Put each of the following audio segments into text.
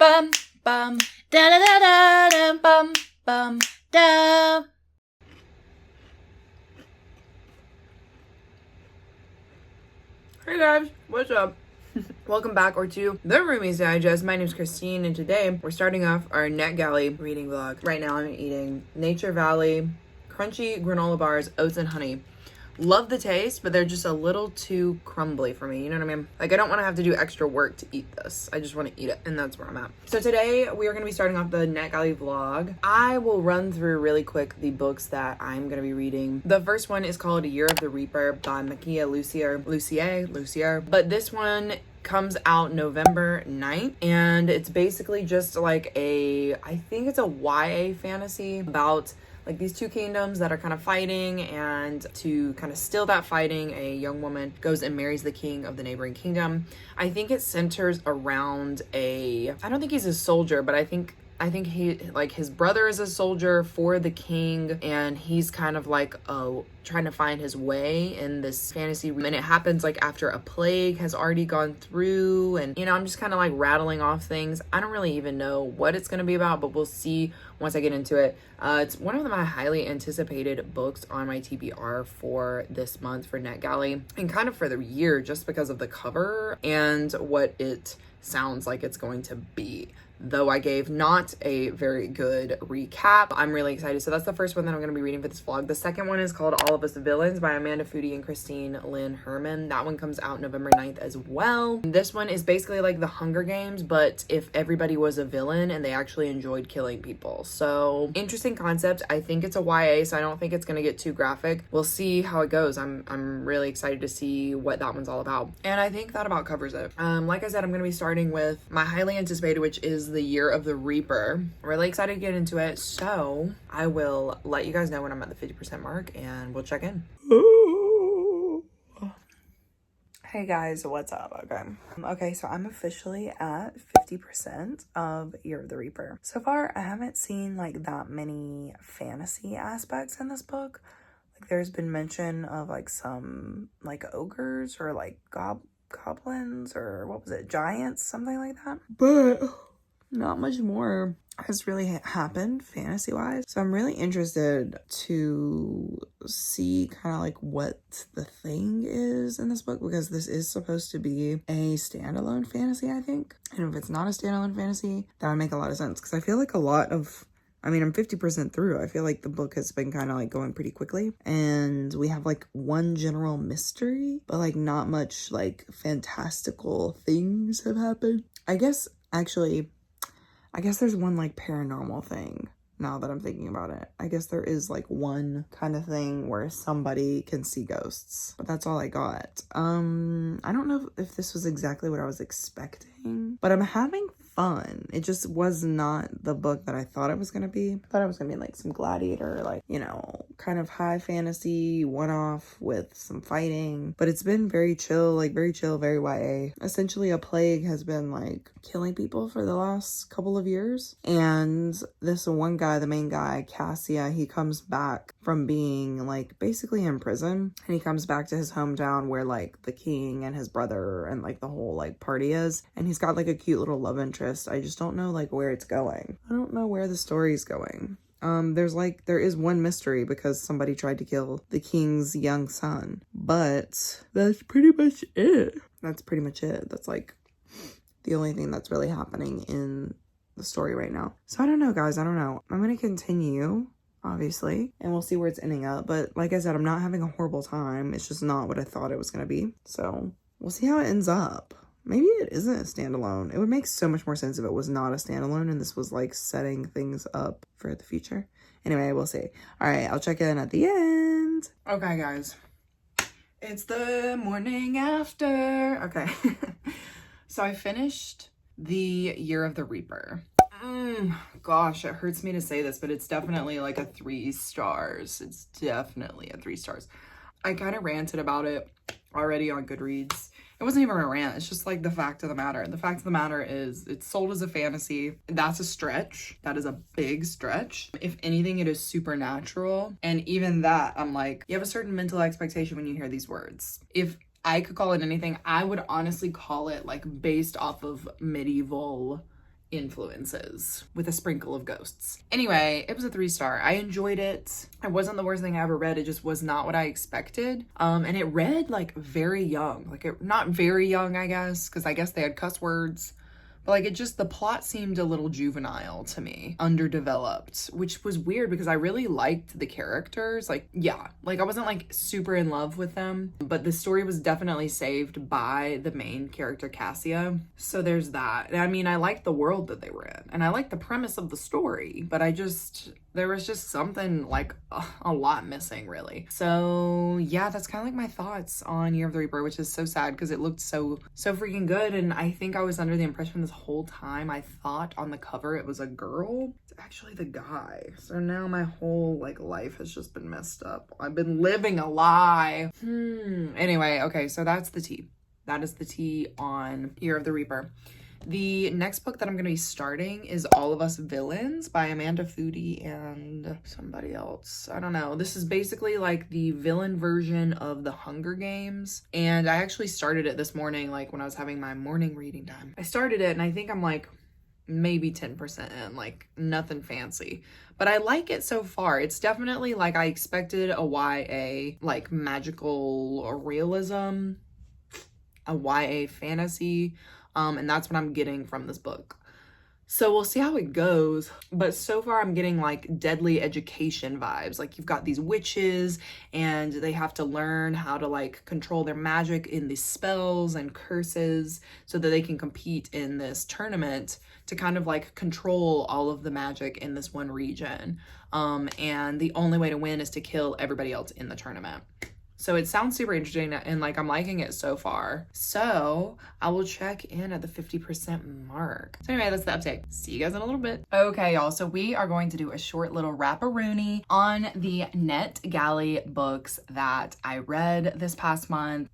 bum bum da da da da da bum bum da. Hey guys, what's up? Welcome back or to the Roomies Digest. My name's Christine, and today we're starting off our Netgalley reading vlog. Right now I'm eating Nature Valley crunchy granola bars, oats and honey. Love the taste, but they're just a little too crumbly for me, you know what I mean? Like, I don't want to have to do extra work to eat this. I just want to eat it, and that's where I'm at. So today we are going to be starting off the Netgalley vlog. I will run through really quick the books that I'm going to be reading. The first one is called Year of the Reaper by Makia Lucier. But this one comes out November 9th, and it's basically just like I think it's a YA fantasy about like these two kingdoms that are kind of fighting, and to kind of still that fighting, a young woman goes and marries the king of the neighboring kingdom. I think it centers around I don't think he's a soldier, but I think he, like, his brother is a soldier for the king, and he's kind of like trying to find his way in this fantasy. And it happens like after a plague has already gone through, and you know, I'm just kind of like rattling off things. I don't really even know what it's going to be about, but we'll see once I get into it. It's one of my highly anticipated books on my TBR for this month for Netgalley, and kind of for the year, just because of the cover and what it sounds like it's going to be. Though I gave not a very good recap, I'm really excited. So that's the first one that I'm going to be reading for this vlog. The second one is called All of Us Villains by Amanda Foody and Christine Lynn Herman. That one comes out November 9th as well. This one is basically like the Hunger Games, but if everybody was a villain and they actually enjoyed killing people. So interesting concept. I think it's a YA, so I don't think it's going to get too graphic. We'll see how it goes. I'm really excited to see what that one's all about. And I think that about covers it. Like I said, I'm going to be starting with my highly anticipated, which is the Year of the Reaper. Really excited to get into it, so I will let you guys know when I'm at the 50% mark, and we'll check in. Hey guys, what's up? Okay, so I'm officially at 50% of Year of the Reaper. So far, I haven't seen like that many fantasy aspects in this book. Like, there's been mention of like some like ogres or like goblins, or what was it, giants, something like that, but not much more has really happened fantasy wise. So I'm really interested to see kind of like what the thing is in this book, because this is supposed to be a standalone fantasy, I think. And if it's not a standalone fantasy, that would make a lot of sense, because I feel like I'm 50% through. I feel like the book has been kind of like going pretty quickly, and we have like one general mystery, but like not much like fantastical things have happened. I guess there's one like paranormal thing, now that I'm thinking about it. I guess there is like one kind of thing where somebody can see ghosts, but that's all I got. I don't know if this was exactly what I was expecting, but I'm having fun. It just was not the book that I thought it was gonna be. I thought it was gonna be like some gladiator, like, you know, kind of high fantasy one-off with some fighting, but it's been very chill, very YA. Essentially, a plague has been like killing people for the last couple of years, and this one guy, the main guy, Cassia, he comes back from being like basically in prison, and he comes back to his hometown where like the king and his brother and like the whole like party is, and he's got like a cute little love interest. I just don't know like where it's going. I don't know where the story's going. There is one mystery, because somebody tried to kill the king's young son, but that's pretty much it. That's like the only thing that's really happening in the story right now. So I don't know, guys. I don't know. I'm gonna continue, obviously, and we'll see where it's ending up. But like I said, I'm not having a horrible time. It's just not what I thought it was gonna be. So we'll see how it ends up. Maybe it isn't a standalone. It would make so much more sense if it was not a standalone and this was like setting things up for the future. Anyway, we'll see. All right, I'll check in at the end. Okay, guys. It's the morning after. Okay. So I finished the Year of the Reaper. Gosh, it hurts me to say this, but it's definitely like a 3 stars. It's definitely a 3 stars. I kind of ranted about it already on Goodreads. It wasn't even a rant. It's just like the fact of the matter. The fact of the matter is it's sold as a fantasy. That's a stretch. That is a big stretch. If anything, it is supernatural. And even that, I'm like, you have a certain mental expectation when you hear these words. If I could call it anything, I would honestly call it like based off of medieval influences with a sprinkle of ghosts. Anyway, it was a 3-star. I enjoyed it. It wasn't the worst thing I ever read. It just was not what I expected. And it read like very young, like not very young, I guess, because I guess they had cuss words. But like the plot seemed a little juvenile to me, underdeveloped, which was weird because I really liked the characters. Like, yeah, like I wasn't like super in love with them, but the story was definitely saved by the main character, Cassia. So there's that. I mean, I liked the world that they were in and I liked the premise of the story, but there was just something like a lot missing, really. So yeah, that's kind of like my thoughts on Year of the Reaper, which is so sad because it looked so freaking good. And I think I was under the impression this whole time, I thought on the cover it was a girl. It's actually the guy. So now my whole like life has just been messed up. I've been living a lie. Anyway, okay, so that's the tea. That is the tea on Year of the Reaper. The next book that I'm going to be starting is All of Us Villains by Amanda Foody and somebody else. I don't know. This is basically like the villain version of the Hunger Games. And I actually started it this morning, like when I was having my morning reading time. I started it and I think I'm like maybe 10% in, like nothing fancy. But I like it so far. It's definitely like I expected a YA, like magical realism, a YA fantasy. And that's what I'm getting from this book. So we'll see how it goes. But so far I'm getting like deadly education vibes. Like you've got these witches and they have to learn how to like control their magic in these spells and curses so that they can compete in this tournament to kind of like control all of the magic in this one region. And the only way to win is to kill everybody else in the tournament. So it sounds super interesting and like I'm liking it so far. So I will check in at the 50% mark. So anyway, that's the update. See you guys in a little bit. Okay, y'all. So we are going to do a short little wrap-a-rooney on the Netgalley books that I read this past month.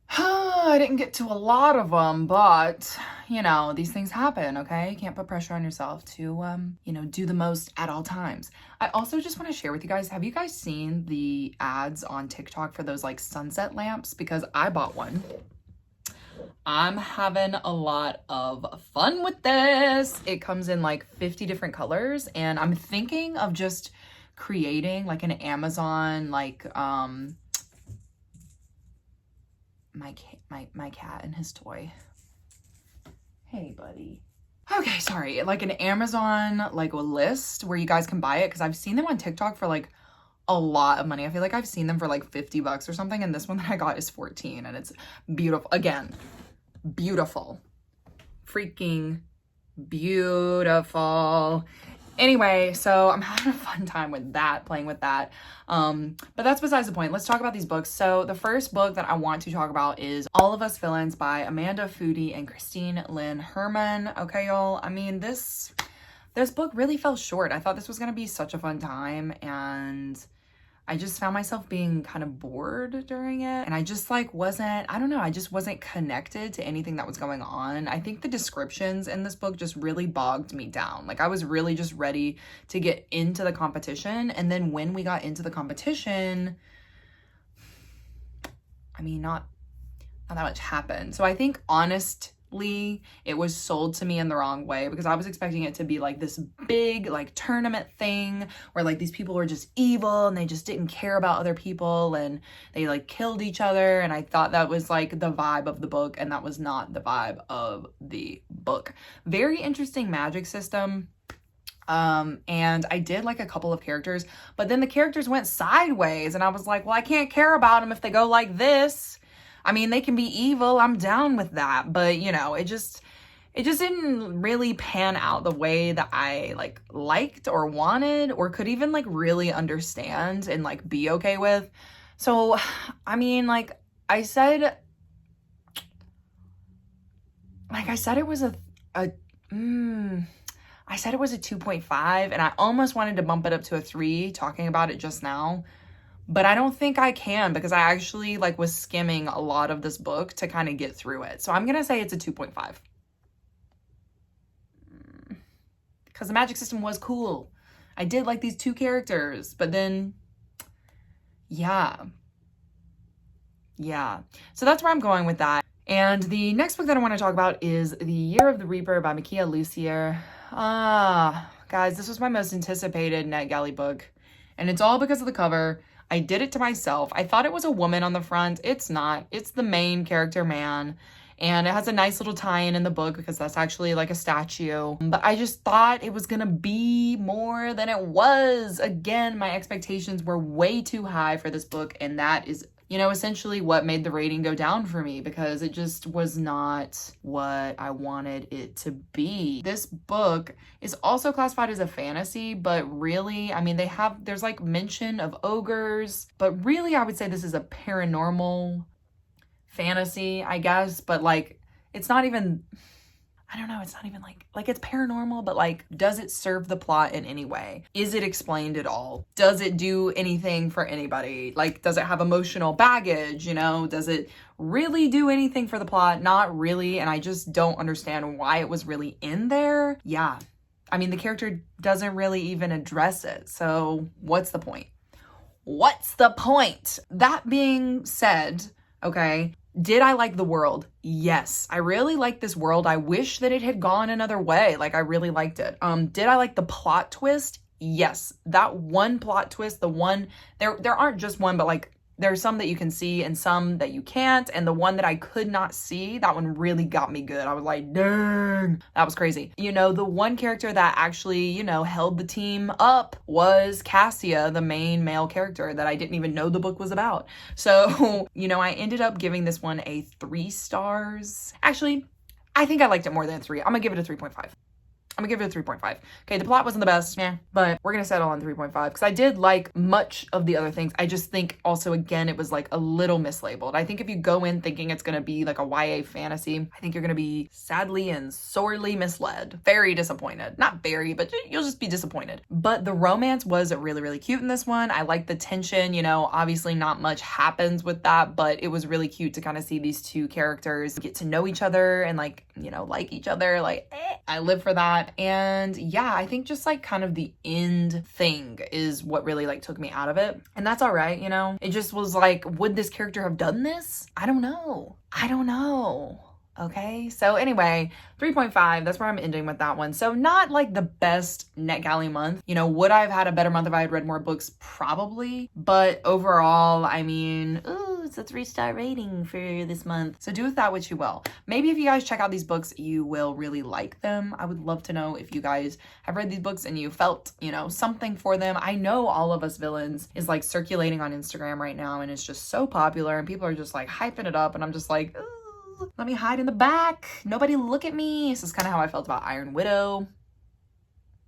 I didn't get to a lot of them, but you know, these things happen, okay? You can't put pressure on yourself to, you know, do the most at all times. I also just want to share with you guys, have you guys seen the ads on TikTok for those like sunset lamps? Because I bought one. I'm having a lot of fun with this. It comes in like 50 different colors and I'm thinking of just creating like an Amazon, like, my cat and his toy. Hey, buddy. Okay, sorry. Like an Amazon like a list where you guys can buy it because I've seen them on TikTok for like a lot of money. I feel like I've seen them for like $50 or something, and this one that I got is 14 and it's beautiful. Again, beautiful. Freaking beautiful. Anyway, so I'm having a fun time with that, playing with that. But that's besides the point. Let's talk about these books. So the first book that I want to talk about is All of Us Villains by Amanda Foody and Christine Lynn Herman. Okay, y'all. I mean, this book really fell short. I thought this was going to be such a fun time, and I just found myself being kind of bored during it. And I just like wasn't, I don't know, I just wasn't connected to anything that was going on. I think the descriptions in this book just really bogged me down. Like I was really just ready to get into the competition. And then when we got into the competition, I mean, not that much happened. So I think honestly, it was sold to me in the wrong way because I was expecting it to be like this big like tournament thing where like these people were just evil and they just didn't care about other people and they like killed each other, and I thought that was like the vibe of the book, and that was not the vibe of the book. Very interesting magic system. And I did like a couple of characters, but then the characters went sideways and I was like, well, I can't care about them if they go like this. I mean, they can be evil. I'm down with that. But, you know, it just didn't really pan out the way that I like liked or wanted or could even like really understand and like be okay with. So, I mean, like I said it was I said it was a 2.5, and I almost wanted to bump it up to a 3 talking about it just now. But I don't think I can because I actually like was skimming a lot of this book to kind of get through it. So I'm going to say it's a 2.5. Because the magic system was cool. I did like these two characters, but then, yeah. So that's where I'm going with that. And the next book that I want to talk about is The Year of the Reaper by Micaiah Lucier. Guys, this was my most anticipated Netgalley book, and it's all because of the cover. I did it to myself. I thought it was a woman on the front. It's not. It's the main character, man. And it has a nice little tie-in in the book because that's actually like a statue. But I just thought it was gonna be more than it was. Again, my expectations were way too high for this book, and that is, you know, essentially what made the rating go down for me because it just was not what I wanted it to be. This book is also classified as a fantasy, but really, I mean, there's like mention of ogres, but really I would say this is a paranormal fantasy, I guess, but like, it's not even, I don't know, it's not even like it's paranormal, but like, does it serve the plot in any way? Is it explained at all? Does it do anything for anybody? Like, does it have emotional baggage? You know, does it really do anything for the plot? Not really, and I just don't understand why it was really in there. Yeah, I mean, the character doesn't really even address it, so what's the point? What's the point? That being said, okay, did I like the world? Yes. I really liked this world. I wish that it had gone another way. Like, I really liked it. Did I like the plot twist? Yes. That one plot twist, the one, there aren't just one, but like, there's some that you can see and some that you can't. And the one that I could not see, that one really got me good. I was like, dang, that was crazy. You know, the one character that actually, you know, held the team up was Cassia, the main male character that I didn't even know the book was about. So, you know, I ended up giving this one a 3 stars. Actually, I think I liked it more than 3. I'm gonna give it a 3.5. I'm gonna give it a 3.5. Okay, the plot wasn't the best, yeah, but we're gonna settle on 3.5 because I did like much of the other things. I just think also, again, it was like a little mislabeled. I think if you go in thinking it's gonna be like a YA fantasy, I think you're gonna be sadly and sorely misled. Very disappointed. Not very, but you'll just be disappointed. But the romance was really, really cute in this one. I like the tension, you know, obviously not much happens with that, but it was really cute to kind of see these two characters get to know each other and like, you know, like each other. Like, I live for that. And yeah, I think just like kind of the end thing is what really like took me out of it. And that's all right, you know? It just was like, would this character have done this? I don't know. Okay, so anyway, 3.5, that's where I'm ending with that one. So not like the best Netgalley month. You know, would I have had a better month if I had read more books? Probably. But overall, I mean, ooh, it's a 3-star rating for this month. So do with that what you will. Maybe if you guys check out these books, you will really like them. I would love to know if you guys have read these books and you felt, you know, something for them. I know All of Us Villains is like circulating on Instagram right now and it's just so popular and people are just like hyping it up and I'm just like, ooh, let me hide in the back. Nobody look at me. This is kind of how I felt about Iron Widow.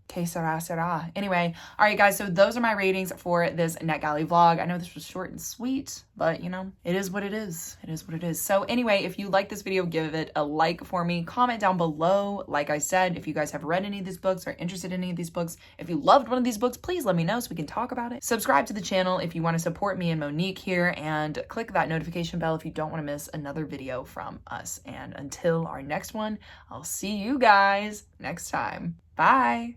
Que sera, sera. Anyway, all right, guys, so those are my ratings for this Netgalley vlog. I know this was short and sweet, but, you know, it is what it is. It is what it is. So anyway, if you like this video, give it a like for me. Comment down below. Like I said, if you guys have read any of these books or interested in any of these books, if you loved one of these books, please let me know so we can talk about it. Subscribe to the channel if you want to support me and Monique here, and click that notification bell if you don't want to miss another video from us. And until our next one, I'll see you guys next time. Bye.